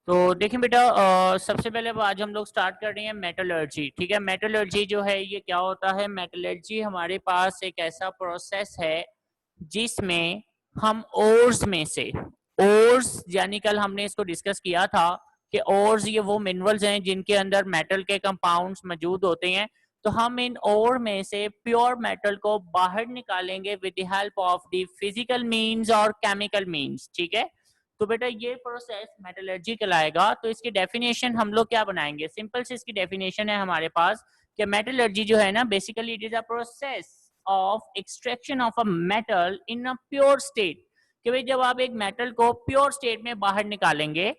तो देखिए बेटा, सबसे पहले अब आज हम लोग स्टार्ट कर रहे हैं मेटलर्जी। ठीक है, मेटलर्जी जो है ये क्या होता है? मेटलर्जी हमारे पास एक ऐसा प्रोसेस है जिसमें हम ओर्स में से, ओर्स यानी कल हमने इसको डिस्कस किया था कि ओर्स ये वो मिनरल्स हैं जिनके अंदर मेटल के कंपाउंड्स मौजूद होते हैं। तो हम इन ओर में से प्योर मेटल को बाहर निकालेंगे with the help of the physical means और केमिकल मींस। ठीक है, तो बेटा ये प्रोसेस मेटलर्जी कहलाएगा। तो इसकी डेफिनेशन हम लोग क्या बनाएंगे? सिंपल से इसकी डेफिनेशन है हमारे पास कि मेटलर्जी जो है ना, basically it is a process of extraction of a metal in a pure state. कि भाई जब आप एक मेटल को प्योर स्टेट में बाहर निकालेंगे,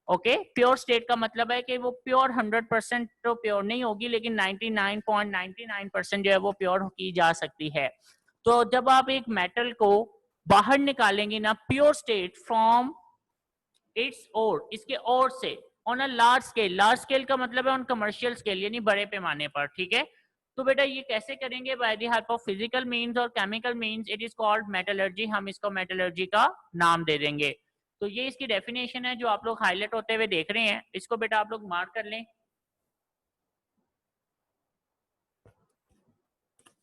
ओके, प्योर स्टेट का मतलब है कि वो प्योर 100% तो प्योर नहीं होगी, लेकिन 99.99% जो है वो प्योर की जा सकती है। तो जब आप एक मेटल को बाहर निकालेंगे ना प्योर स्टेट फ्रॉम इट्स और, इसके और से, on a large scale, large scale का मतलब है ऑन कमर्शियल स्केल यानी बड़े पैमाने पर। ठीक है, तो बेटा ये कैसे करेंगे? By the help of physical means और chemical means. It is called metallurgy. हम इसको मेटलर्जी का नाम दे देंगे। तो ये इसकी डेफिनेशन है जो आप लोग हाईलाइट होते हुए देख रहे हैं, इसको बेटा आप लोग मार्क कर लें।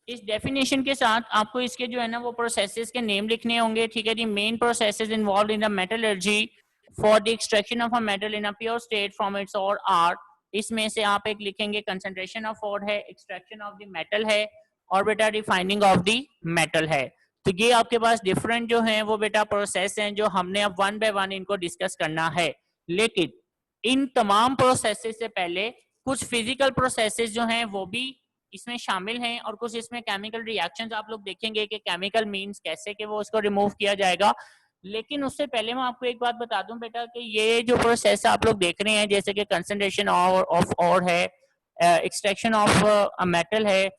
इस डेफिनेशन के साथ आपको इसके जो है ना वो प्रोसेसेस के नेम लिखने होंगे। ठीक है जी, main processes involve in the metallurgy for the extraction of a metal in a pure state from its ore are. इसमें से आप एक लिखेंगे कंसंट्रेशन ऑफ और है, एक्सट्रैक्शन ऑफ द मेटल है, और बेटा रिफाइनिंग ऑफ द मेटल है। तो ये आपके पास डिफरेंट जो है वो बेटा प्रोसेस हैं जो हमने अब वन बाय वन इनको डिस्कस करना है। लेकिन इन तमाम प्रोसेसेस से पहले कुछ फिजिकल प्रोसेसेस जो हैं वो भी इसमें शामिल हैं, और कुछ इसमें केमिकल रिएक्शंस आप लोग देखेंगे कि केमिकल मींस कैसे कि वो उसको रिमूव किया जाएगा। लेकिन उससे पहले मैं आपको एक बात बता दूं बेटा कि ये जो प्रोसेस आप लोग देख रहे हैं जैसे कि कंसंट्रेशन ऑफ और है, एक्सट्रैक्शन ऑफ मेटल है,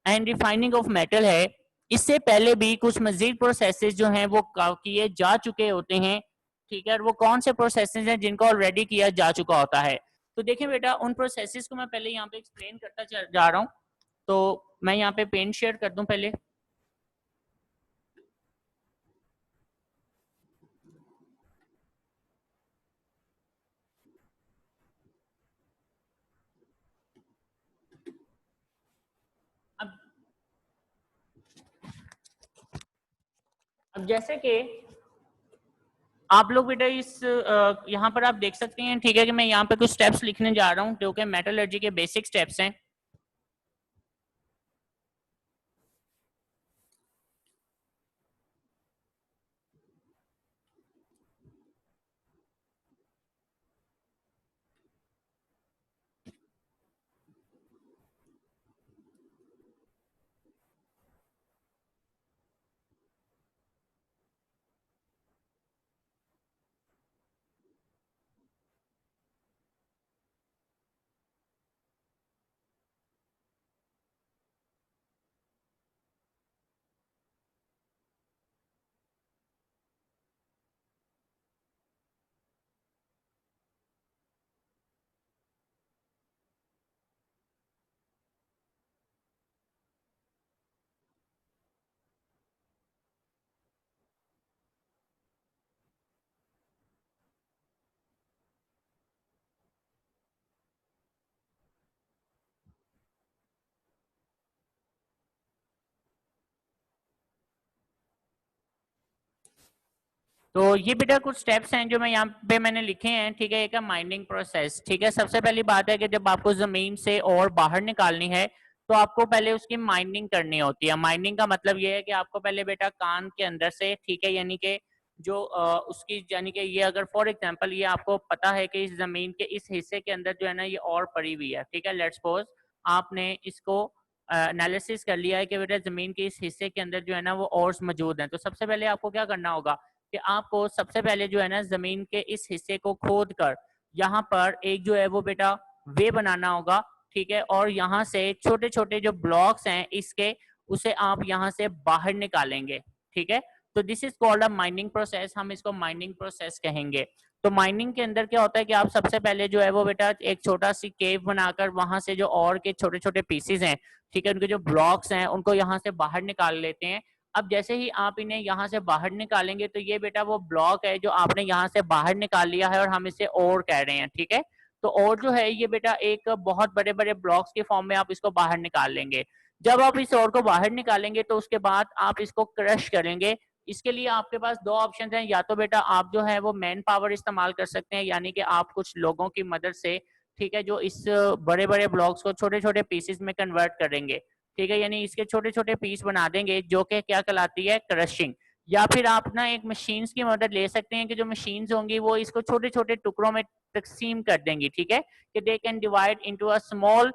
एंड रिफाइनिंग ऑफ मेटल है, इससे पहले भी कुछ मजीद प्रोसेसेस जो हैं वो किए जा चुके होते हैं। ठीक है, और वो कौन से प्रोसेसेस हैं जिनको ऑलरेडी किया जा चुका होता है? तो देखिए बेटा, उन प्रोसेसेस को मैं पहले यहाँ पे एक्सप्लेन करता जा रहा हूँ। तो मैं यहाँ पे पेन शेयर कर दूं पहले। अब अब जैसे कि आप लोग बेटा इस यहाँ पर आप देख सकते हैं, ठीक है, कि मैं यहाँ पे कुछ स्टेप्स लिखने जा रहा हूँ जो कि मेटलर्जी के बेसिक स्टेप्स हैं। तो ये बेटा कुछ स्टेप्स हैं जो मैं यहाँ पे मैंने लिखे हैं। ठीक है, एक है माइनिंग प्रोसेस। ठीक है, सबसे पहली बात है कि जब आपको जमीन से और बाहर निकालनी है तो आपको पहले उसकी माइनिंग करनी होती है। माइनिंग का मतलब ये है कि आपको पहले बेटा कान के अंदर से, ठीक है, यानी कि जो उसकी, यानी कि ये अगर फॉर एग्जांपल ये आपको पता है कि इस जमीन के इस हिस्से के अंदर जो है ना ये और पड़ी हुई है। ठीक है, लेट्स सपोज आपने इसको एनालिसिस कर लिया है कि बेटा जमीन के इस हिस्से के अंदर जो है ना वो और मौजूद है। तो सबसे पहले आपको क्या करना होगा कि आपको सबसे पहले जो है ना जमीन के इस हिस्से को खोद कर यहाँ पर एक जो है वो बेटा वे बनाना होगा। ठीक है, और यहाँ से छोटे छोटे जो ब्लॉक्स हैं इसके, उसे आप यहाँ से बाहर निकालेंगे। ठीक है, तो this is called a mining process. हम इसको माइनिंग प्रोसेस कहेंगे। तो माइनिंग के अंदर क्या होता है कि आप सबसे पहले जो है वो बेटा एक छोटा सी केव बनाकर वहां से जो और के छोटे छोटे पीसेस हैं, ठीक है, उनके जो ब्लॉक्स हैं उनको यहाँ से बाहर निकाल लेते हैं। अब जैसे ही आप इन्हें यहाँ से बाहर निकालेंगे तो ये बेटा वो ब्लॉक है जो आपने यहाँ से बाहर निकाल लिया है और हम इसे और कह रहे हैं, ठीक है। तो और जो है ये बेटा एक बहुत बड़े बड़े ब्लॉक्स के फॉर्म में आप इसको बाहर निकाल लेंगे। जब आप इस और को बाहर निकालेंगे तो उसके बाद आप इसको क्रश करेंगे। इसके लिए आपके पास दो ऑप्शन हैं, या तो बेटा आप जो है वो मैन पावर इस्तेमाल कर सकते हैं, यानी कि आप कुछ लोगों की मदद से, ठीक है, जो इस बड़े बड़े ब्लॉक्स को छोटे छोटे पीसेस में कन्वर्ट करेंगे, ठीक है, यानी इसके छोटे छोटे पीस बना देंगे, जो कि क्या कहलाती है, क्रशिंग। या फिर आप ना एक मशीन्स की मदद ले सकते हैं कि जो मशीन्स होंगी वो इसको छोटे छोटे टुकड़ों में तकसीम कर देंगी, ठीक है, कि they can divide into a small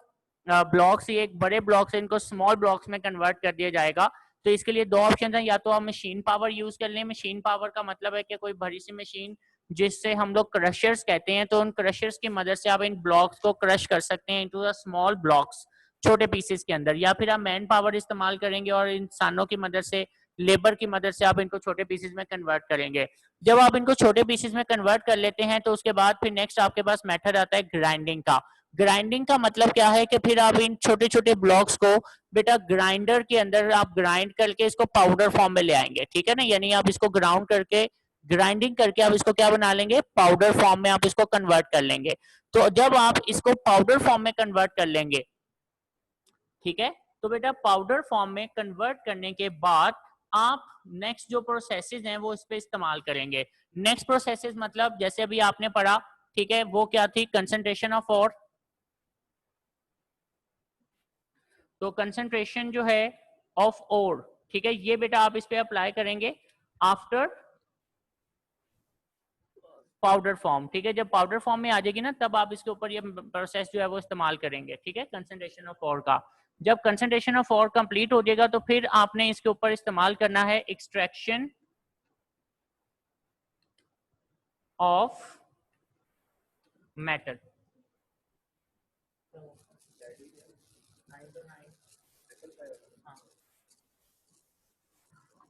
blocks. ये एक बड़े ब्लॉक से इनको स्मॉल ब्लॉक्स में कन्वर्ट कर दिया जाएगा। तो इसके लिए दो ऑप्शन है, या तो आप मशीन पावर यूज कर लें। मशीन पावर का मतलब है कि कोई बड़ी सी मशीन जिससे हम लोग क्रशर्स कहते हैं, तो उन क्रशर्स की मदद से आप इन ब्लॉक्स को क्रश कर सकते हैं इनटू द स्मॉल ब्लॉक्स, छोटे पीसेस के अंदर। या फिर आप मैन पावर इस्तेमाल करेंगे और इंसानों की मदद से, लेबर की मदद से आप इनको छोटे पीसेस में कन्वर्ट करेंगे। जब आप इनको छोटे पीसेस में कन्वर्ट कर लेते हैं तो उसके बाद फिर नेक्स्ट आपके पास मेथड आता है ग्राइंडिंग का। ग्राइंडिंग का मतलब क्या है कि फिर आप इन छोटे छोटे ब्लॉक्स को बेटा ग्राइंडर के अंदर आप ग्राइंड करके इसको पाउडर फॉर्म में ले आएंगे, ठीक है ना, यानी आप इसको ग्राउंड करके, ग्राइंडिंग करके आप इसको क्या बना लेंगे, पाउडर फॉर्म में आप इसको कन्वर्ट कर लेंगे। तो जब आप इसको पाउडर फॉर्म में कन्वर्ट कर लेंगे, ठीक है, तो बेटा पाउडर फॉर्म में कन्वर्ट करने के बाद आप नेक्स्ट जो प्रोसेसेस हैं वो इस पे इस्तेमाल करेंगे। नेक्स्ट प्रोसेसेस मतलब जैसे अभी आपने पढ़ा, ठीक है, वो क्या थी, कंसंट्रेशन ऑफ ओर। तो कंसंट्रेशन जो है ऑफ ओर, ठीक है, ये बेटा आप इस पे अप्लाई करेंगे आफ्टर पाउडर फॉर्म, ठीक है। जब पाउडर फॉर्म में आ जाएगी ना तब आप इसके ऊपर ये प्रोसेस जो है वो इस्तेमाल करेंगे, ठीक है, कंसंट्रेशन ऑफ ओर का। जब कंसंट्रेशन ऑफ ओर कंप्लीट हो जाएगा तो फिर आपने इसके ऊपर इस्तेमाल करना है एक्सट्रैक्शन ऑफ मेटल।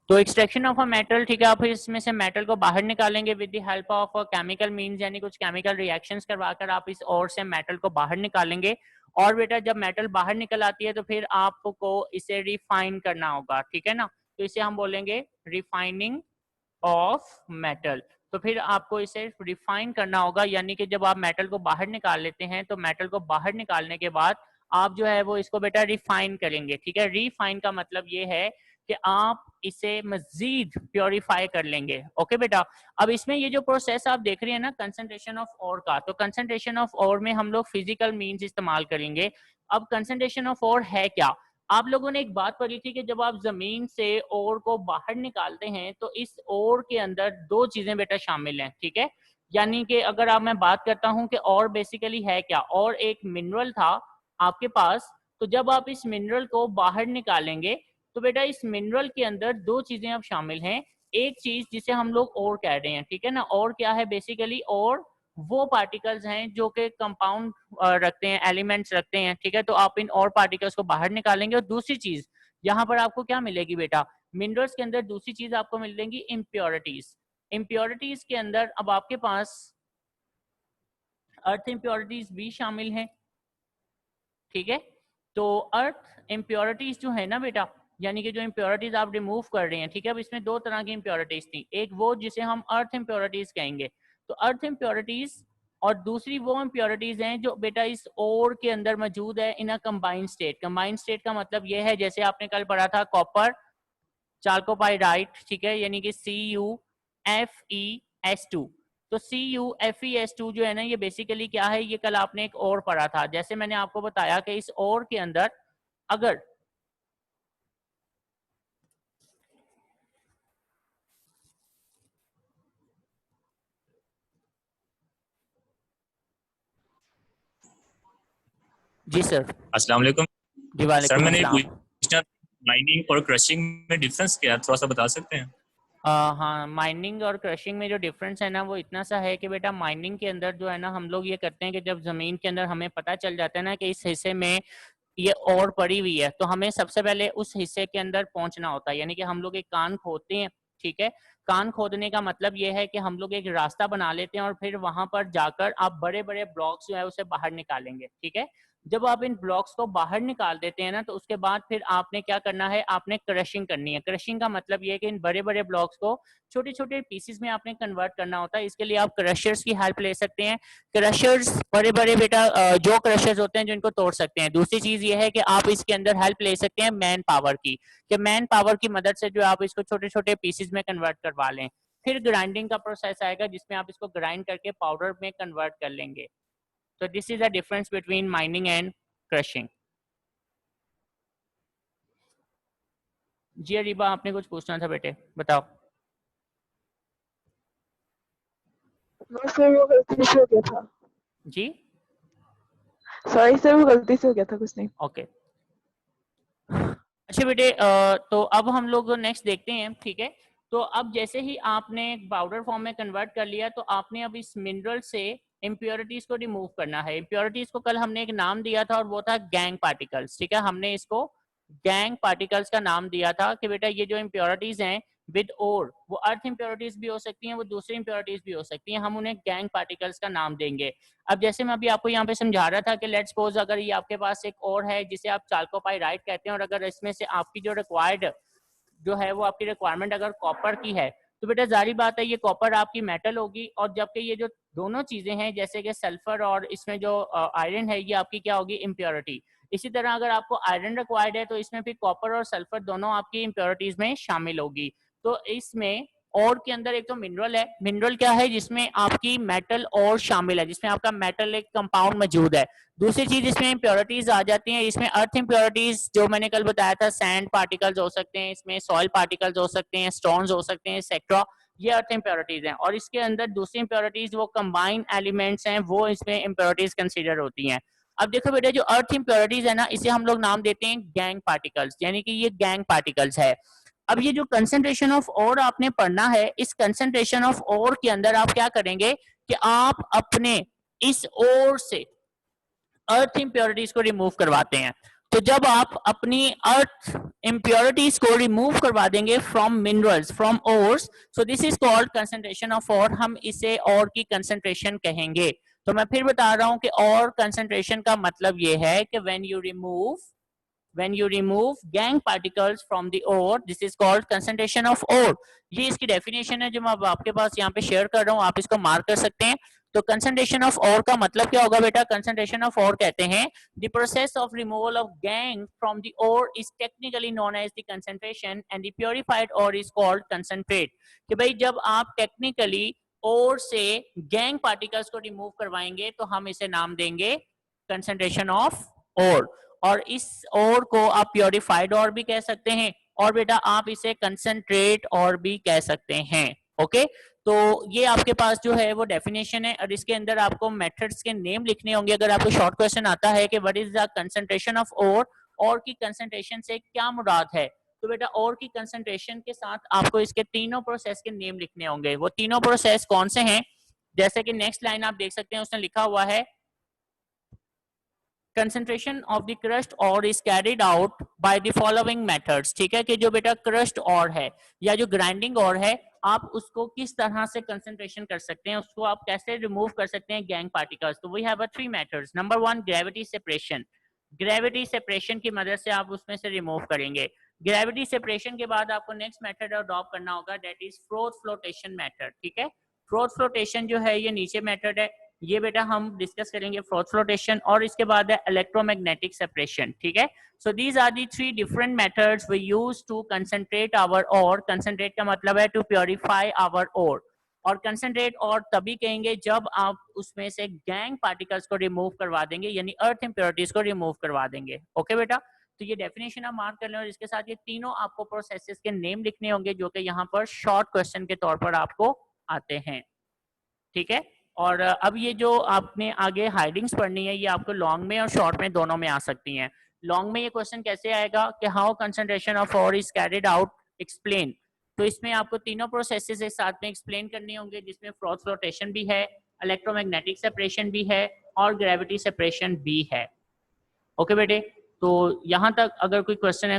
तो एक्सट्रैक्शन ऑफ अ मेटल, ठीक है, आप इसमें से मेटल को बाहर निकालेंगे with the help of chemical means, यानी कुछ केमिकल रिएक्शंस करवाकर आप इस ओर से मेटल को बाहर निकालेंगे। और बेटा जब मेटल बाहर निकल आती है तो फिर आपको इसे रिफाइन करना होगा, ठीक है ना, तो इसे हम बोलेंगे रिफाइनिंग ऑफ मेटल। तो फिर आपको इसे रिफाइन करना होगा, यानी कि जब आप मेटल को बाहर निकाल लेते हैं तो मेटल को बाहर निकालने के बाद आप जो है वो इसको बेटा रिफाइन करेंगे, ठीक है। रिफाइन का मतलब ये है कि आप इसे मजीद प्योरीफाई कर लेंगे, ओके बेटा। अब इसमें ये जो प्रोसेस आप देख रहे हैं ना कंसंट्रेशन ऑफ ओर का, तो कंसंट्रेशन ऑफ ओर में हम लोग फिजिकल मींस इस्तेमाल करेंगे। अब कंसंट्रेशन ऑफ ओर है क्या, आप लोगों ने एक बात पढ़ी थी कि जब आप जमीन से ओर को बाहर निकालते हैं तो इस ओर के अंदर दो चीजें बेटा शामिल हैं, ठीक है। यानी कि अगर आप मैं बात करता हूं कि और बेसिकली है क्या, और एक मिनरल था आपके पास, तो जब आप इस मिनरल को बाहर निकालेंगे तो बेटा इस मिनरल के अंदर दो चीजें अब शामिल हैं। एक चीज जिसे हम लोग और कह रहे हैं, ठीक है ना, और क्या है बेसिकली, और वो पार्टिकल्स हैं जो कि कंपाउंड रखते हैं, एलिमेंट्स रखते हैं, ठीक है। तो आप इन और पार्टिकल्स को बाहर निकालेंगे। और दूसरी चीज यहाँ पर आपको क्या मिलेगी बेटा, मिनरल्स के अंदर दूसरी चीज आपको मिलेंगी इम्प्योरिटीज। इम्प्योरिटीज के अंदर अब आपके पास अर्थ इम्प्योरिटीज भी शामिल हैं, ठीक है। तो अर्थ इम्प्योरिटीज जो है ना बेटा, यानी कि जो इम्प्योरिटीज आप रिमूव कर रहे हैं, ठीक है, अब इसमें दो तरह की इम्प्योरिटीज थी, एक वो जिसे हम अर्थ इम्प्योरिटीज कहेंगे, तो अर्थ इम्प्योरिटीज, और दूसरी वो इम्प्योरिटीज हैं जो बेटा इस ओर के अंदर मौजूद है in a combined state. Combined state का मतलब ये है, जैसे आपने कल पढ़ा था कॉपर चाल्कोपाइराइट, ठीक है, यानी कि CuFeS2। तो CuFeS2 जो है ना, ये बेसिकली क्या है, ये कल आपने एक और पढ़ा था। जैसे मैंने आपको बताया कि इस और के अंदर अगर जी सर। अस्सलाम वालेकुम। जी सर वालेकुम मैंने अस्सलाम। पूछना, माइनिंग और क्रशिंग में डिफरेंस क्या है, थोड़ा सा बता सकते हैं? हाँ, माइनिंग और क्रशिंग में जो डिफरेंस है ना वो इतना सा है कि बेटा माइनिंग के अंदर जो है ना हम लोग ये करते हैं कि जब जमीन के अंदर हमें पता चल जाता है ना कि इस हिस्से में ये और पड़ी हुई है, तो हमें सबसे पहले उस हिस्से के अंदर पहुंचना होता है, यानी कि हम लोग एक कान खोदते हैं, ठीक है। कान खोदने का मतलब ये है कि हम लोग एक रास्ता बना लेते हैं और फिर वहां पर जाकर आप बड़े बड़े ब्लॉक्स जो है उसे बाहर निकालेंगे, ठीक है। जब आप इन ब्लॉक्स को बाहर निकाल देते हैं ना, तो उसके बाद फिर आपने क्या करना है, आपने क्रशिंग करनी है। क्रशिंग का मतलब ये है कि इन बड़े बड़े ब्लॉक्स को छोटे छोटे पीसेस में आपने कन्वर्ट करना होता है। इसके लिए आप क्रशर्स की हेल्प ले सकते हैं। क्रशर्स बड़े बड़े बेटा जो क्रशर्स होते हैं जो इनको तोड़ सकते हैं। दूसरी चीज ये है कि आप इसके अंदर हेल्प ले सकते हैं मैन पावर की, कि मैन पावर की मदद से जो आप इसको छोटे छोटे पीसेस में कन्वर्ट करवा लें। फिर ग्राइंडिंग का प्रोसेस आएगा जिसमें आप इसको ग्राइंड करके पाउडर में कन्वर्ट कर लेंगे। तो this is the difference between mining and crushing. जी अरीबा, आपने कुछ पूछना था बेटे, बताओ। सर वो गलती से हो गया था। जी सॉरी सर, वो गलती से हो गया था, कुछ नहीं। ओके अच्छा बेटे, तो अब हम लोग नेक्स्ट देखते हैं, ठीक है। तो अब जैसे ही आपने पाउडर फॉर्म में कन्वर्ट कर लिया, तो आपने अब इस मिनरल से इम्प्योरिटीज को रिमूव करना है। इम्प्योरिटीज को कल हमने एक नाम दिया था और वो था गैंग पार्टिकल्स, ठीक है। हमने इसको गैंग पार्टिकल्स का नाम दिया था कि बेटा ये जो इम्प्योरिटीज हैं विद और, वो अर्थ इम्प्योरिटीज भी हो सकती हैं, वो दूसरी इम्प्योरिटीज भी हो सकती हैं, हम उन्हें गैंग पार्टिकल्स का नाम देंगे। अब जैसे मैं अभी आपको यहाँ पे समझा रहा था कि लेट्स सपोज अगर ये आपके पास एक और है जिसे आप चाल्कोपाइराइट कहते हैं, और अगर इसमें से आपकी जो रिक्वायर्ड जो है वो आपकी रिक्वायरमेंट अगर कॉपर की है, तो बेटा जारी बात है ये कॉपर आपकी मेटल होगी। और जबकि ये जो दोनों चीजें हैं जैसे कि सल्फर और इसमें जो आयरन है, ये आपकी क्या होगी, इम्प्योरिटी। इसी तरह अगर आपको आयरन रिक्वायर्ड है तो इसमें फिर कॉपर और सल्फर दोनों आपकी इम्प्योरिटीज में शामिल होगी। तो इसमें और के अंदर एक तो मिनरल है, मिनरल क्या है, जिसमें आपकी मेटल और शामिल है, जिसमें आपका मेटल एक कंपाउंड मौजूद है। दूसरी चीज इसमें इम्प्योरिटीज आ जाती हैं, इसमें अर्थ इम्प्योरिटीज जो मैंने कल बताया था, सैंड पार्टिकल्स हो सकते हैं, इसमें सॉइल पार्टिकल्स हो सकते हैं, स्टोन्स हो सकते हैं, एक्सेट्रा, ये अर्थ इम्प्योरिटीज हैं। और इसके अंदर दूसरी इम्प्योरिटीज वो कंबाइंड एलिमेंट्स हैं, वो इसमें इम्प्योरिटीज कंसीडर होती हैं। अब देखो बेटा, जो अर्थ इम्प्योरिटीज है ना, इसे हम लोग नाम देते हैं गैंग पार्टिकल्स, यानी कि ये गैंग पार्टिकल्स है। अब ये जो कंसंट्रेशन ऑफ और आपने पढ़ना है, इस कंसंट्रेशन ऑफ और के अंदर आप क्या करेंगे कि आप अपने इस और से अर्थ इम्प्योरिटीज को रिमूव करवाते हैं। तो जब आप अपनी अर्थ इम्प्योरिटीज को रिमूव करवा देंगे from minerals, from ores, so this is called concentration of और, हम इसे और की कंसंट्रेशन कहेंगे। तो मैं फिर बता रहा हूं कि और कंसंट्रेशन का मतलब ये है कि when you remove gang particles from the ore, this is called concentration of ore। ये इसकी डेफिनेशन है जो मैं आपके पास यहाँ पे शेयर कर रहा हूँ, आप इसको मार्क कर सकते हैं। तो concentration of ore का मतलब क्या होगा बेटा, concentration of ore कहते हैं the process of removal of gang from the ore is technically known as the concentration and the purified ore is called concentrate। कि भाई जब आप टेक्निकली और से गैंग पार्टिकल्स को रिमूव करवाएंगे तो हम इसे नाम देंगे कंसंट्रेशन ऑफ और। और इस और को आप प्योरिफाइड और भी कह सकते हैं, और बेटा आप इसे कंसंट्रेट और भी कह सकते हैं। ओके, तो ये आपके पास जो है वो डेफिनेशन है, और इसके अंदर आपको मेथड्स के नेम लिखने होंगे। अगर आपको शॉर्ट क्वेश्चन आता है कि what is the concentration of और की कंसंट्रेशन से क्या मुराद है, तो बेटा और की कंसंट्रेशन के साथ आपको इसके तीनों प्रोसेस के नेम लिखने होंगे। वो तीनों प्रोसेस कौन से हैं, जैसे कि नेक्स्ट लाइन आप देख सकते हैं, उसने लिखा हुआ है concentration of the crushed ore is carried out by the following methods। ठीक है, कि जो बेटा crushed ore है या जो grinding ore है, आप उसको किस तरह से concentration कर सकते हैं, उसको आप कैसे remove कर सकते हैं gang particles। तो we have a 3 methods। number 1 gravity separation। Gravity separation की मदद से आप उसमें से रिमूव करेंगे। ग्रेविटी सेपरेशन के बाद आपको नेक्स्ट मेथड अडॉप्ट करना होगा, that is froth flotation method. ठीक है, फ्रोथ फ्लोटेशन जो है ये नीचे मेथड है, ये बेटा हम डिस्कस करेंगे फ्रोथ फ्लोटेशन। और इसके बाद है इलेक्ट्रोमैग्नेटिक सेपरेशन। ठीक है, so these are the 3 different methods we use to concentrate our ore. Concentrate का मतलब है टू प्योरीफाई आवर और। और कंसंट्रेट और तभी कहेंगे जब आप उसमें से गैंग पार्टिकल्स को रिमूव करवा देंगे, यानी अर्थ इम्प्योरिटीज को रिमूव करवा देंगे। ओके बेटा, तो ये डेफिनेशन आप मार्क कर लें, और इसके साथ ये तीनों आपको प्रोसेसेस के नेम लिखने होंगे जो कि यहाँ पर शॉर्ट क्वेश्चन के तौर पर आपको आते हैं। ठीक है, और अब ये जो आपने आगे हाइडिंग्स पढ़नी है, ये आपको लॉन्ग में और शॉर्ट में दोनों में आ सकती हैं। लॉन्ग में ये क्वेश्चन कैसे आएगा कि हाउ कंसंट्रेशन ऑफ और इज कैरिड आउट, एक्सप्लेन। तो इसमें आपको तीनों प्रोसेसेस एक साथ में एक्सप्लेन करने होंगे, जिसमें फ्रोथ फ्लोटेशन भी है, इलेक्ट्रोमैग्नेटिक सेपरेशन भी है और ग्रेविटी सेपरेशन भी है। ओके बेटे, तो यहाँ तक अगर कोई क्वेश्चन है